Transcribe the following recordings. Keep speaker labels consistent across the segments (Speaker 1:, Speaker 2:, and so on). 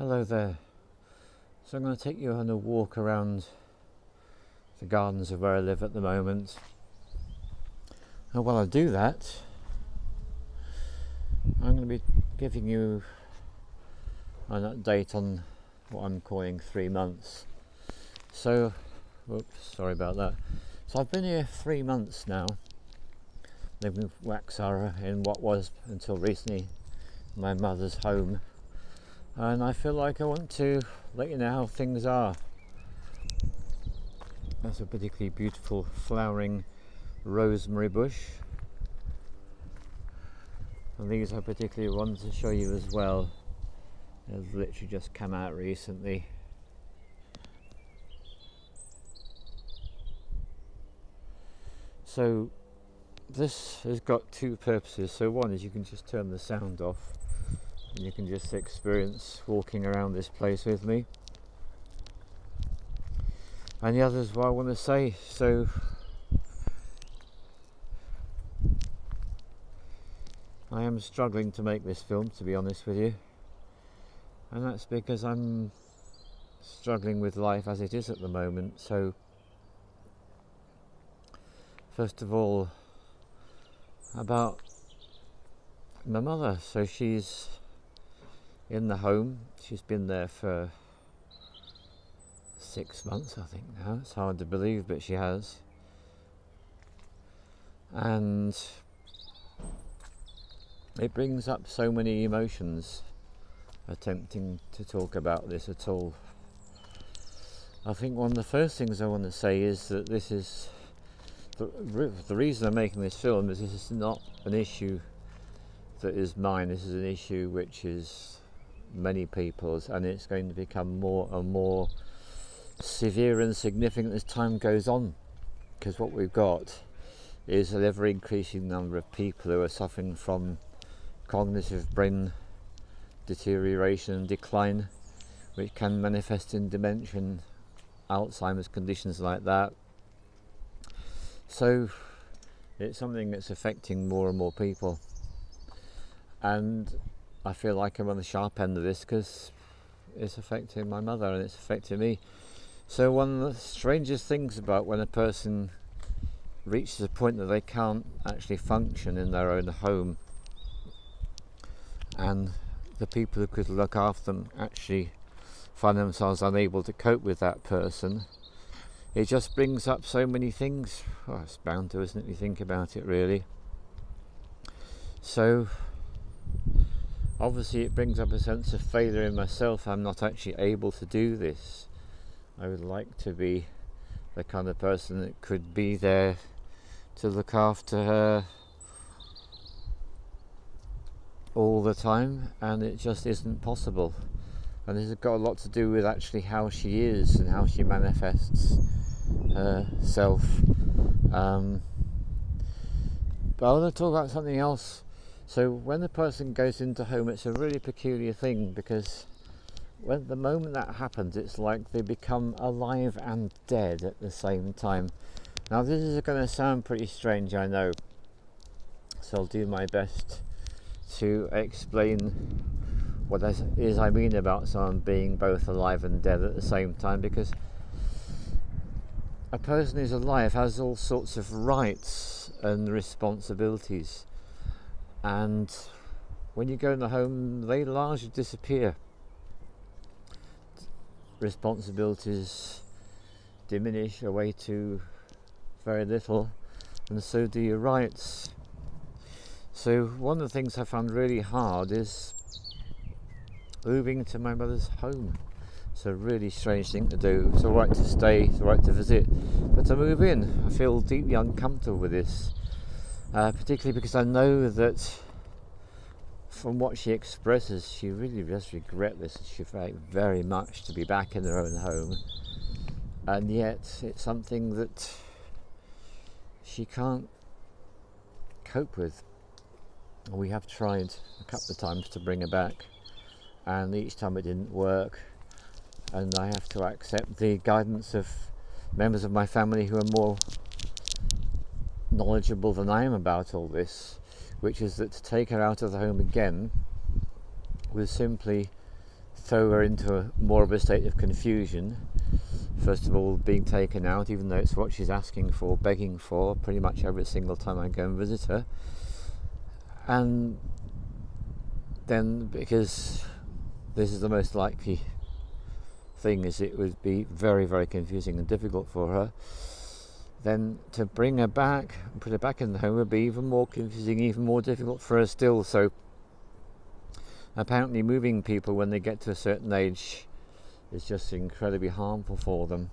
Speaker 1: Hello there. So I'm going to take you on a walk around the gardens of where I live at the moment. And while I do that, I'm going to be giving you an update on what I'm calling 3 months. So, sorry about that. So I've been here 3 months now, living with Waxara in what was until recently my mother's home. And I feel like I want to let you know how things are. That's a particularly beautiful flowering rosemary bush, and these I particularly want to show you as well. They've literally just come out recently. So this has got two purposes. So one is you can just turn the sound off and you can just experience walking around this place with me. And the other is what I want to say. So I am struggling to make this film, to be honest with you, and that's because I'm struggling with life as it is at the moment. So first of all, about my mother. So she's in the home. She's been there for 6 months, I think now. It's hard to believe, but she has. And it brings up so many emotions attempting to talk about this at all. I think one of the first things I want to say is that this is the reason I'm making this film is this is not an issue that is mine. This is an issue which is many people's, and it's going to become more and more severe and significant as time goes on, because what we've got is an ever increasing number of people who are suffering from cognitive brain deterioration and decline, which can manifest in dementia, Alzheimer's, conditions like that. So it's something that's affecting more and more people, and I feel like I'm on the sharp end of this because it's affecting my mother and it's affecting me. So one of the strangest things about when a person reaches a point that they can't actually function in their own home, and the people who could look after them actually find themselves unable to cope with that person, it just brings up so many things. Well, it's bound to, isn't it, if you think about it, really. So obviously it brings up a sense of failure in myself. I'm not actually able to do this. I would like to be the kind of person that could be there to look after her all the time, and it just isn't possible. And this has got a lot to do with actually how she is and how she manifests herself. But I want to talk about something else. So when a person goes into home, it's a really peculiar thing, because when the moment that happens, it's like they become alive and dead at the same time. Now this is going to sound pretty strange, I know, so I'll do my best to explain what it is I mean about someone being both alive and dead at the same time, because a person who's alive has all sorts of rights and responsibilities, and when you go in the home they largely disappear. Responsibilities diminish away to very little, and so do your rights. So one of the things I found really hard is moving to my mother's home. It's a really strange thing to do. It's all right to stay, it's all right to visit, but to move in, I feel deeply uncomfortable with this, particularly because I know that from what she expresses, she really does regret this. She'd like very much to be back in her own home, and yet it's something that she can't cope with. We have tried a couple of times to bring her back, and each time it didn't work, and I have to accept the guidance of members of my family who are more knowledgeable than I am about all this, which is that to take her out of the home again would simply throw her into more of a state of confusion. First of all, being taken out, even though it's what she's asking for, begging for, pretty much every single time I go and visit her. And then, because this is the most likely thing, is it would be very, very confusing and difficult for her, then to bring her back and put her back in the home would be even more confusing, even more difficult for her still. So apparently moving people when they get to a certain age is just incredibly harmful for them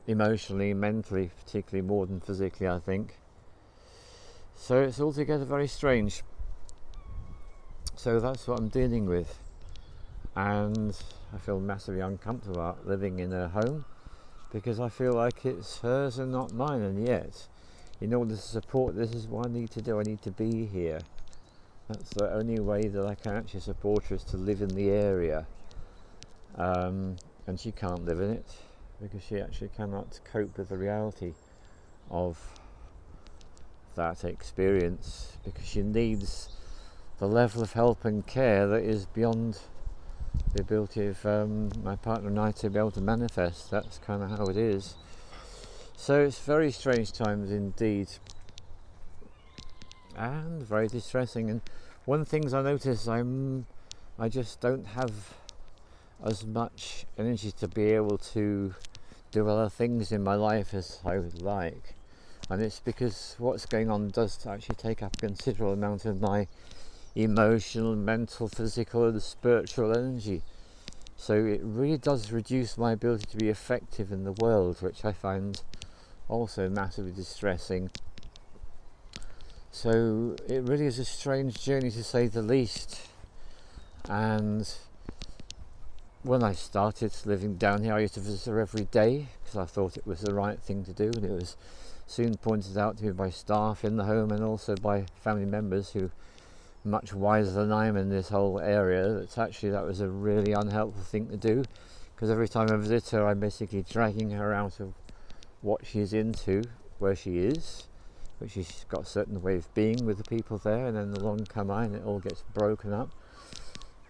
Speaker 1: emotionally, mentally, particularly more than physically, I think. So it's altogether very strange. So that's what I'm dealing with, and I feel massively uncomfortable about living in her home, because I feel like it's hers and not mine. And yet, in order to support this, is what I need to do. I need to be here. That's the only way that I can actually support her, is to live in the area. And she can't live in it because she actually cannot cope with the reality of that experience, because she needs the level of help and care that is beyond the ability of my partner and I to be able to manifest. That's kind of how it is. So it's very strange times indeed, and very distressing. And one of the things I notice, I just don't have as much energy to be able to do other things in my life as I would like, and it's because what's going on does actually take up a considerable amount of my emotional, mental, physical and spiritual energy. So it really does reduce my ability to be effective in the world, which I find also massively distressing. So it really is a strange journey, to say the least. And when I started living down here, I used to visit her every day because I thought it was the right thing to do, and it was soon pointed out to me by staff in the home and also by family members who are much wiser than I am in this whole area, that was a really unhelpful thing to do, because every time I visit her, I'm basically dragging her out of what she's into, where she is, which she's got a certain way of being with the people there, and then along come I and it all gets broken up.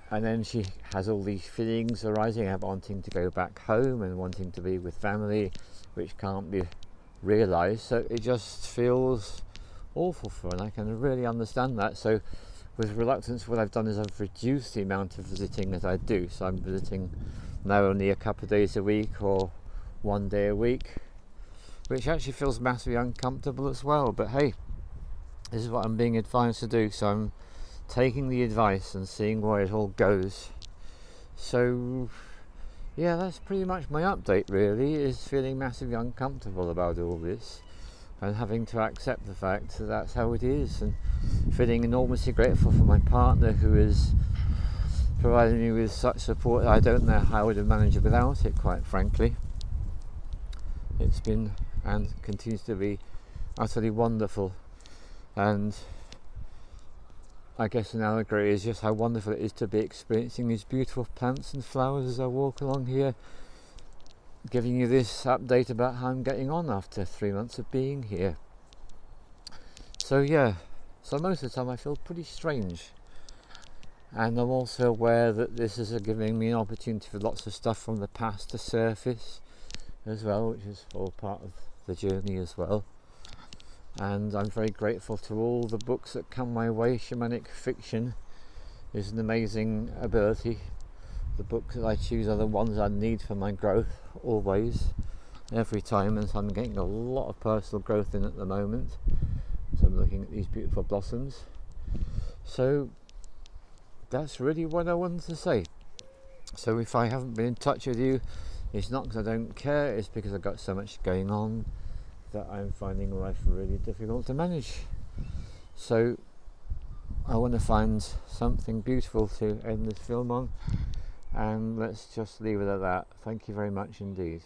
Speaker 1: And then she has all these feelings arising of wanting to go back home and wanting to be with family, which can't be realised. So it just feels awful for her, and I can really understand that. So with reluctance, what I've done is I've reduced the amount of visiting that I do. So I'm visiting now only a couple of days a week or one day a week, which actually feels massively uncomfortable as well. But hey, this is what I'm being advised to do, so I'm taking the advice and seeing where it all goes. So yeah, that's pretty much my update really, is feeling massively uncomfortable about all this and having to accept the fact that that's how it is, and feeling enormously grateful for my partner who is providing me with such support. I don't know how I would have managed it without it, quite frankly. It's been and continues to be utterly wonderful, and I guess an allegory is just how wonderful it is to be experiencing these beautiful plants and flowers as I walk along here, giving you this update about how I'm getting on after 3 months of being here. So yeah, so most of the time I feel pretty strange, and I'm also aware that this is giving me an opportunity for lots of stuff from the past to surface as well, which is all part of the journey as well. And I'm very grateful to all the books that come my way. Shamanic fiction is an amazing ability. The books that I choose are the ones I need for my growth, always, every time, and so I'm getting a lot of personal growth in at the moment. So I'm looking at these beautiful blossoms. So that's really what I wanted to say. So if I haven't been in touch with you, it's not because I don't care, it's because I've got so much going on that I'm finding life really difficult to manage. So I want to find something beautiful to end this film on, and let's just leave it at that. Thank you very much indeed.